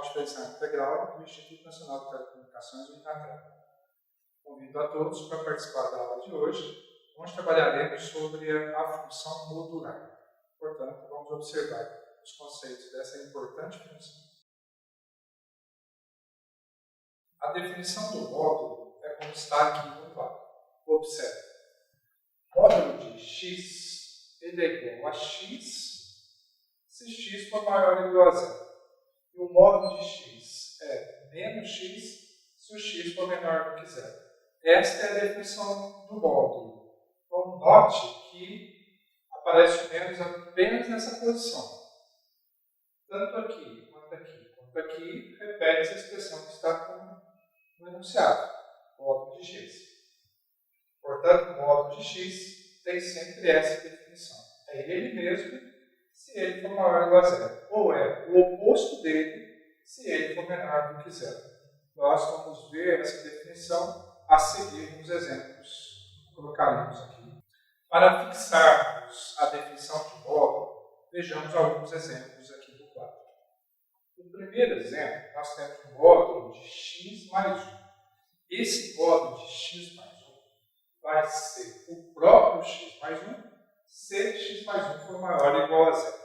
Escola Diferencial Integral do Instituto Nacional de Telecomunicações do Inglaterra. Convido a todos para participar da aula de hoje, onde trabalharemos sobre a função modular. Portanto, vamos observar os conceitos dessa importante função. A definição do módulo é como está aqui no quadro. Observe. Módulo de x ele é igual a x se x for maior ou igual a zero. E o módulo de x é menos x se o x for menor do que zero. Esta é a definição do módulo. Então, note que aparece o menos apenas nessa posição. Tanto aqui quanto aqui, repete a expressão que está no enunciado, módulo de x. Portanto, o módulo de x tem sempre essa definição. É ele mesmo se ele for maior ou igual a zero. Ou é o oposto dele se ele for menor do que zero. Nós vamos ver essa definição a seguir nos exemplos que colocaremos aqui. Para fixarmos a definição de módulo, vejamos alguns exemplos aqui do quadro. No primeiro exemplo, nós temos um módulo de x mais 1. Esse módulo de x mais 1 vai ser o próprio x mais 1 se x mais 1 for maior ou igual a zero.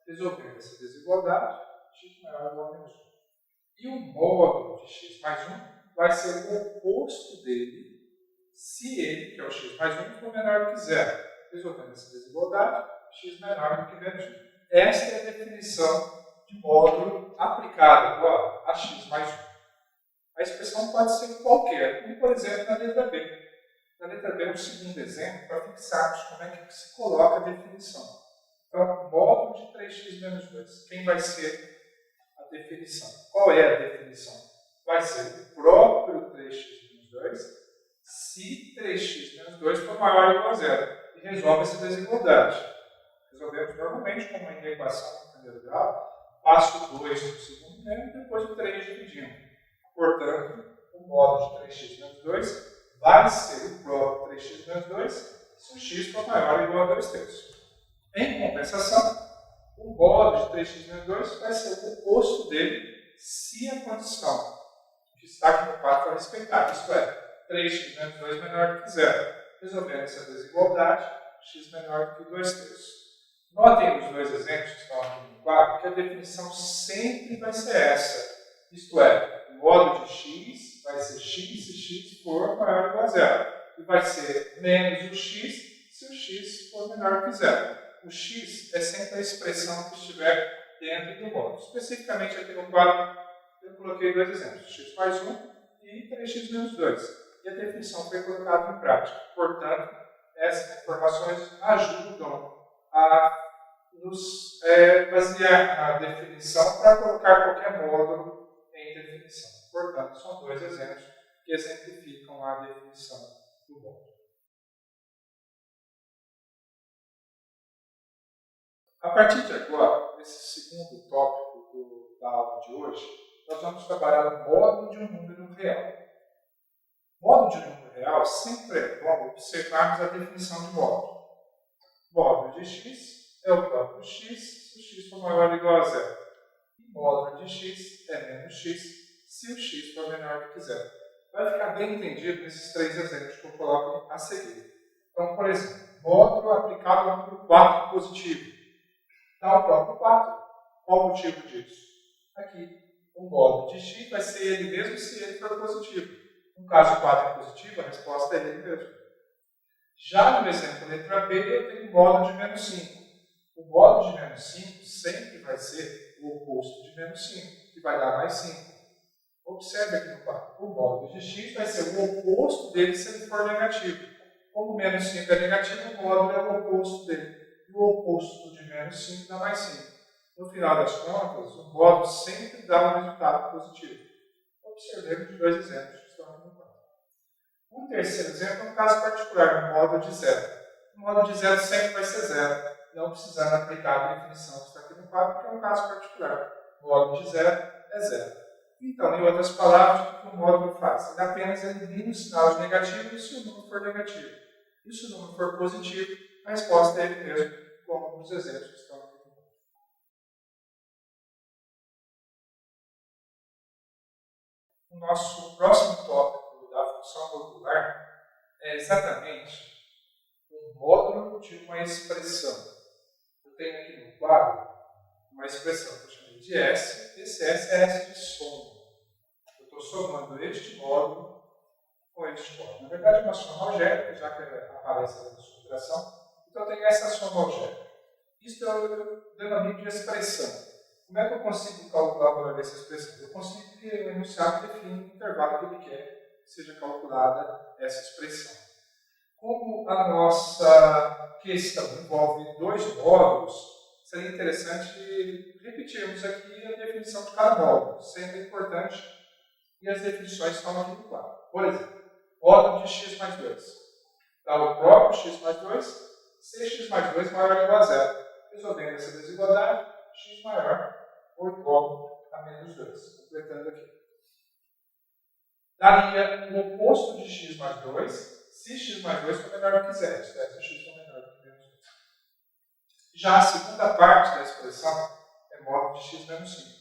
Resolvendo essa desigualdade, x maior ou igual a menos 1. E o módulo de x mais 1 vai ser o oposto dele se ele, que é o x mais 1, for menor do que zero. Resolvendo essa desigualdade, x menor do que menos 1. Esta é a definição de módulo aplicado a x mais 1. A expressão pode ser qualquer, como por exemplo na letra B. Na letra B é um segundo exemplo para fixarmos como é que se coloca a definição. Então, módulo de 3x menos 2. Quem vai ser a definição? Qual é a definição? Vai ser o próprio 3x menos 2 se 3x menos 2 for maior ou igual a zero. E resolve essa desigualdade. Resolvemos normalmente como uma equação no primeiro grau. Passo o 2 para o segundo grau e depois o 3 dividindo. Portanto, o módulo de 3x menos 2 vai ser o próprio 3x menos 2 se o x for maior ou igual a 2/3. Em compensação, o módulo de 3x menos 2 vai ser o oposto dele se a condição que está aqui no quadro for respeitada. Isto é, 3x menos 2 menor do que zero. Resolvendo essa desigualdade, x menor do que 2/3. Notem os dois exemplos que estão aqui no quadro que a definição sempre vai ser essa. Isto é, o módulo de x vai ser x se x for maior ou igual a zero. E vai ser menos o x se o x for menor que zero. O x é sempre a expressão que estiver dentro do módulo. Especificamente aqui no quadro, eu coloquei dois exemplos, x mais 1 e 3x menos 2. E a definição foi colocada em prática. Portanto, essas informações ajudam a nos basear na definição para colocar qualquer módulo em definição. Portanto, são dois exemplos que exemplificam a definição do módulo. A partir de agora, nesse segundo tópico da aula de hoje, nós vamos trabalhar o módulo de um número real. O módulo de um número real sempre é bom observarmos a definição de módulo. Módulo de x é o próprio x se o x for maior ou igual a zero. E módulo de x é menos x se o x for menor do que zero. Vai ficar bem entendido nesses três exemplos que eu coloco a seguir. Então, por exemplo, módulo aplicado ao número 4 positivo. Dá o próprio 4. Qual o motivo disso? Aqui, o módulo de x vai ser ele mesmo se ele for positivo. No caso 4 é positivo, a resposta é ele mesmo. Já no exemplo letra B, eu tenho o módulo de menos 5. O módulo de menos 5 sempre vai ser o oposto de menos 5, que vai dar mais 5. Observe aqui no quadro. O módulo de x vai ser o oposto dele se ele for negativo. Como menos 5 é negativo, o módulo é o oposto dele. E o oposto de menos 5 dá mais 5. No final das contas, o módulo sempre dá um resultado positivo. Observemos dois exemplos que estão aqui no quadro. O terceiro exemplo é um caso particular, um módulo de zero. O módulo de zero sempre vai ser zero, não precisando aplicar a definição que está aqui no quadro, porque é um caso particular. O módulo de zero é zero. Então, em outras palavras, o que o módulo faz? Ele apenas elimina o sinal de negativo se o número for negativo. E se o número for positivo, a resposta é ele mesmo, como nos exemplos que estão aqui. o nosso próximo tópico da função modular é exatamente um módulo de uma expressão. Eu tenho aqui no quadro uma expressão que eu chamei de S. Esse S é S de soma. Eu estou somando este módulo com este módulo. Na verdade, é uma soma algébrica, já que aparece na subtração. Então, eu tenho essa soma algébrica. Isso eu denomino de expressão. Como é que eu consigo calcular o valor dessa expressão? Eu consigo que o enunciado define o intervalo que ele quer que seja calculada essa expressão. Como a nossa questão envolve dois módulos, seria interessante repetirmos aqui a definição de cada módulo, sempre importante, e as definições estão aqui no quadro. Por exemplo, módulo de x mais 2. Dá o próprio x mais 2, se x mais 2 maior ou igual a zero. Resolvendo essa desigualdade, x maior ou igual a menos 2. Completando aqui. Daria o oposto de x mais 2, se x mais 2 for menor do que zero. Se x for menor do que menos 2. Já a segunda parte da expressão é módulo de x menos 5.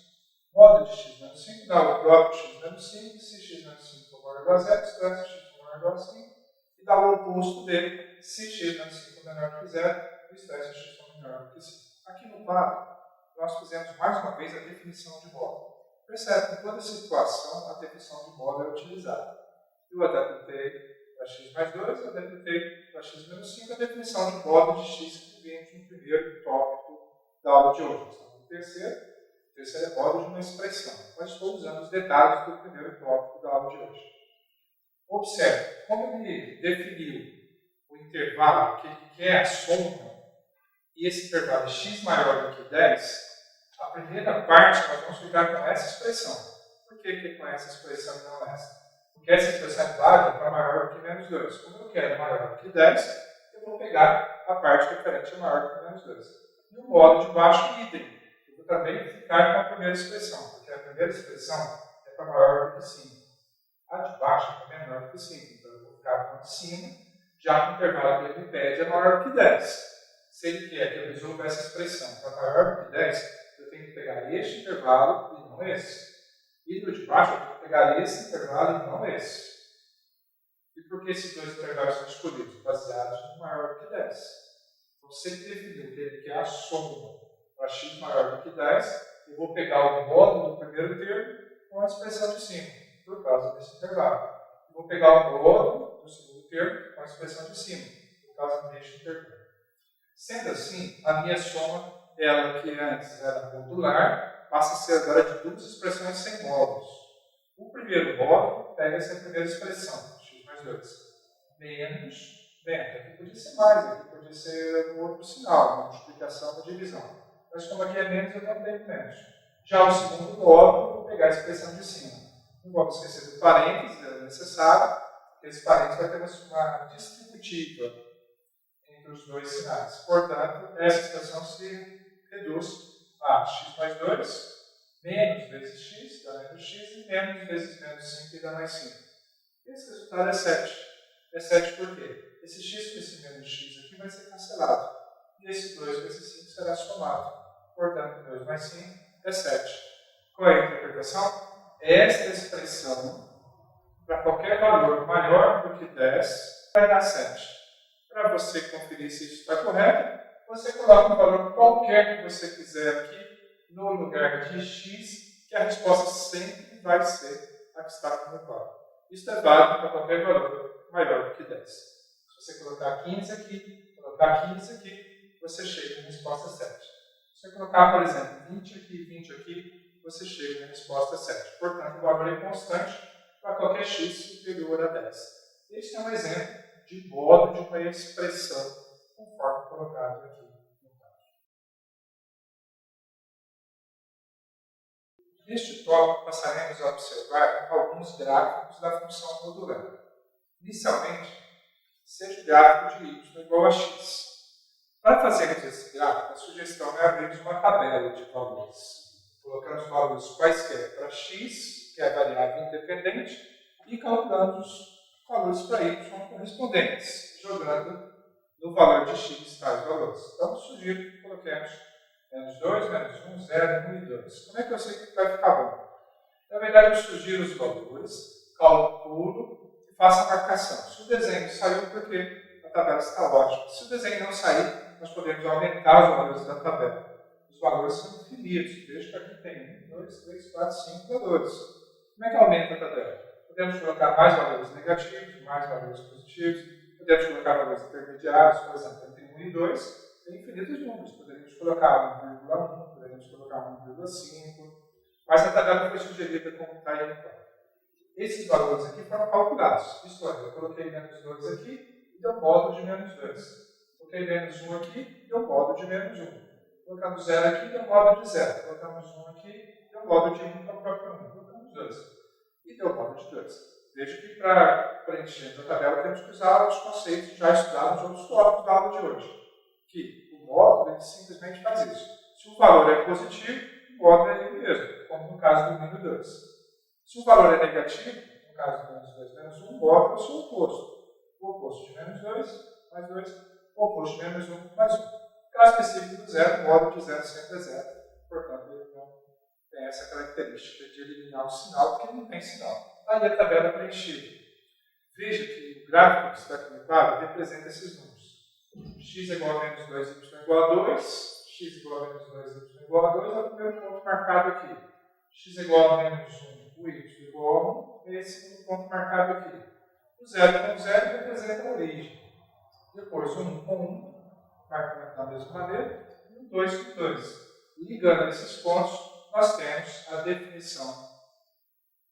Módulo de x menos 5 dá o próprio x menos 5, se x menos 5 for maior ou igual a zero, se x for maior ou igual a 5. E dá o oposto dele, se x menos 5 for menor do que zero, e se x for menor do que 5. Aqui no quadro, nós fizemos mais uma vez a definição de módulo. Percebe que em toda situação a definição de módulo é utilizada. Eu adaptei para x mais 2, eu adaptei para x menos 5, a definição de módulo de x que vem no primeiro tópico da aula de hoje. Estamos no terceiro. O terceiro é módulo de uma expressão. Mas estou usando os detalhes do primeiro tópico da aula de hoje. Observe, como ele definiu o intervalo que ele quer a soma, e esse intervalo é x maior do que 10, a primeira parte nós vamos ficar com essa expressão. Por que com essa expressão e não essa? Porque essa expressão é válida para maior do que menos 2. Como eu quero maior do que 10, eu vou pegar a parte referente a maior do que menos 2. E o módulo de baixo, idem. Eu vou também ficar com a primeira expressão, porque a primeira expressão é para maior do que 5. A de baixo é para menor do que 5. Então eu vou ficar com a de cima, já que o intervalo que ele me pede é maior do que 10. Se ele quer que eu resolva essa expressão para maior do que 10, eu tenho que pegar este intervalo e não esse. E do de baixo eu tenho que pegar esse intervalo e não esse. E por que esses dois intervalos são escolhidos? Baseados no maior do que 10. Então, se ele definiu que ele quer a soma para x maior do que 10, eu vou pegar o módulo do primeiro termo com a expressão de cima, por causa desse intervalo. Eu vou pegar o módulo do segundo termo com a expressão de cima, por causa deste intervalo. Sendo assim, a minha soma, ela que antes era modular, passa a ser agora de duas expressões sem módulos. O primeiro módulo pega essa primeira expressão, x mais 2, menos, bem, aqui podia ser mais, aqui podia ser um outro sinal, uma multiplicação, uma divisão. Mas como aqui é menos, eu não tenho menos. Já o segundo módulo, eu vou pegar a expressão de cima. Não vamos esquecer do parênteses, é necessário, porque esse parênteses vai ter uma distributiva entre os dois sinais. Portanto, essa expressão se reduz a x mais 2, menos vezes x, dá menos x, e menos vezes menos 5, que dá mais 5. Esse resultado é 7. É 7 por quê? Esse x com esse menos x aqui vai ser cancelado. E esse 2 com esse 5 será somado. Portanto, 2 mais 5 é 7. Qual é a interpretação? Esta expressão, para qualquer valor maior do que 10, vai dar 7. Para você conferir se isso está correto, você coloca um valor qualquer que você quiser aqui no lugar de x, que a resposta sempre vai ser a que está no quadro. Isso é válido para qualquer valor maior do que 10. Se você colocar 15 aqui, colocar 15 aqui, você chega na resposta 7. Se você colocar, por exemplo, 20 aqui e 20 aqui, você chega na resposta 7. Portanto, o valor é constante para qualquer x superior a 10. Este é um exemplo de modo de uma expressão, conforme colocado aqui no caso. Neste tópico, passaremos a observar alguns gráficos da função modular. Inicialmente, seja o gráfico de y igual a x. Para fazermos esse gráfico, a sugestão é abrirmos uma tabela de valores. Colocamos valores quaisquer para x, que é a variável independente, e calculamos os valores para y correspondentes, jogando no valor de x tais valores. Então, sugiro que coloquemos menos 2, menos 1, 0, 1 e 2. Como é que eu sei que vai ficar bom? Na verdade, eu sugiro os valores valores, calculo e faço a marcação. Se o desenho saiu, porque a tabela está ótima. Se o desenho não sair, nós podemos aumentar os valores da tabela. Os valores são infinitos. Veja que aqui tem 1, 2, 3, 4, 5 valores. Como é que aumenta a tabela? Podemos colocar mais valores negativos, mais valores positivos. Podemos colocar valores intermediários, por exemplo, entre 1 e 2. Tem infinitos números. Poderíamos colocar 1,1, poderíamos colocar 1,5. Mas a tabela foi sugerida como está aí no quadro. Esses valores aqui foram calculados. Isto é, eu coloquei menos 2 aqui e deu módulo de menos 2. Coloquei menos 1 aqui e deu módulo de menos 1. Colocamos 0 aqui, deu módulo de 0. Colocamos 1 aqui, deu módulo de 1 para o próprio 1. Colocamos 2. E deu módulo de 2. Veja que para preencher a tabela temos que usar os conceitos já estudados de outros tópicos da aula de hoje. Que o módulo ele simplesmente faz isso. Se o valor é positivo, o módulo é ele mesmo, como no caso do menos 2. Se o valor é negativo, no caso do menos 2 menos 1, o módulo é o seu oposto. O oposto de menos 2 mais 2, o oposto de menos 1 mais 1. No caso específico do zero, o módulo de 0 sempre é 0. Portanto, ele não tem essa característica de eliminar o sinal, porque ele não tem sinal. Aí a tabela é preenchida. Veja que o gráfico que está aqui no quadro representa esses números. X é igual a menos 2, y é igual a 2. X igual a menos 2, y igual a 2 é o primeiro ponto marcado aqui. X é igual a menos 1, o y igual a 1 é esse segundo ponto marcado aqui. O 0 com 0 representa a origem. Depois o 1 com 1, marcando da mesma maneira, e o 2 com 2. Ligando esses pontos, nós temos a definição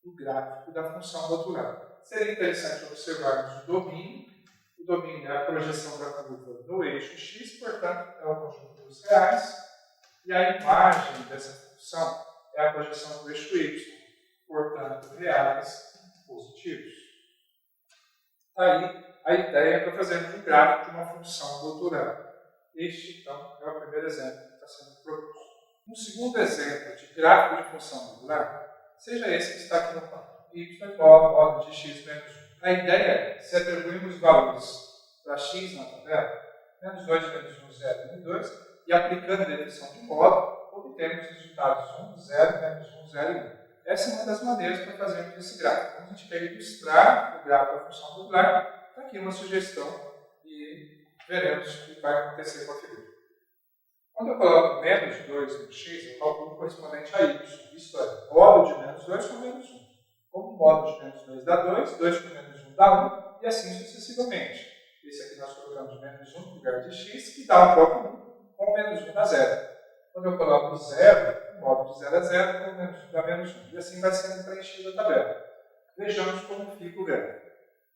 do gráfico da função modular. Seria interessante observarmos o domínio. O domínio é a projeção da curva no eixo x, portanto, é o conjunto dos reais. E a imagem dessa função é a projeção do eixo y, portanto, reais positivos. Aí, a ideia é fazermos um gráfico de uma função modular. Este, então, é o primeiro exemplo que está sendo proposto. Um segundo exemplo de gráfico de função modular seja esse que está aqui no quadro. Y igual a módulo de x menos 1. A ideia é, se atribuirmos valores para x na tabela, menos 2, menos 1, 0, 1 e 2, e aplicando a definição de módulo, obtemos os resultados 1, 0, menos 1, 0 e 1. Essa é uma das maneiras para fazermos esse gráfico. Quando a gente quer ilustrar o gráfico da função modular, está aqui uma sugestão e veremos o que vai acontecer com a figura. Quando eu coloco menos 2 no x, eu calculo correspondente a y. Isto é, módulo de menos 2 com menos 1. Como módulo de menos 2 dá 2, 2 com menos 1 dá 1, e assim sucessivamente. Esse aqui nós colocamos menos 1 no lugar de x, que dá o próprio 1, com menos 1 dá 0. Quando eu coloco 0, o módulo de 0 é 0, com menos 1 dá menos 1. E assim vai sendo preenchida a tabela. Vejamos como fica o gráfico.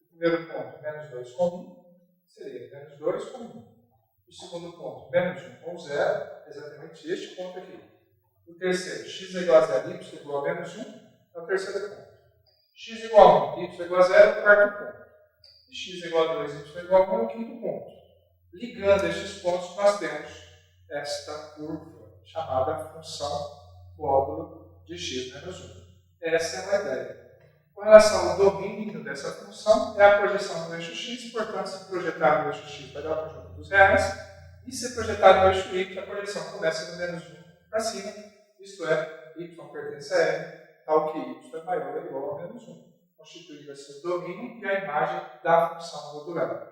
O primeiro ponto, menos 2 com 1, seria menos 2 com 1. O segundo ponto, menos 1 com 0, exatamente este ponto aqui. O terceiro, x é igual a 0, y é igual a menos 1, é o terceiro ponto. X é igual a 1, y é igual a 0, é o quarto ponto. E x é igual a 2, y é igual a 1, é o quinto ponto. Ligando estes pontos, nós temos esta curva, chamada função módulo de x menos 1. Essa é uma ideia. Com relação ao domínio dessa função, é a projeção do eixo x, portanto, se projetar no eixo x vai dar o conjunto dos reais, e se projetar no eixo y, a projeção começa do menos 1 para cima, isto é, y pertence a n, tal que y é maior ou igual a menos 1, constituindo assim o domínio e a imagem da função modular.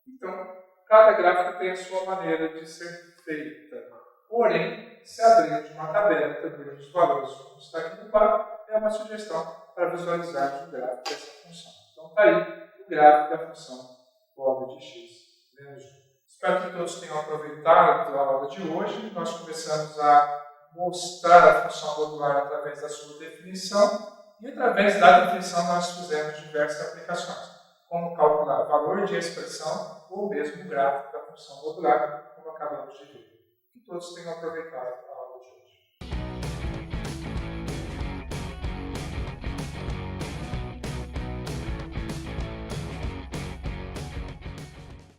Então, cada gráfico tem a sua maneira de ser feita. Porém, se abrirmos uma tabela e atribuirmos os valores como está aqui no quadro, é uma sugestão para visualizarmos o gráfico dessa função. Então, está aí o gráfico da função módulo de x menos 1. Espero que todos tenham aproveitado a aula de hoje. Nós começamos a mostrar a função modular através da sua definição e através da definição nós fizemos diversas aplicações, como calcular valor de expressão ou mesmo o gráfico da função modular, como acabamos de ver. Que todos tenham aproveitado.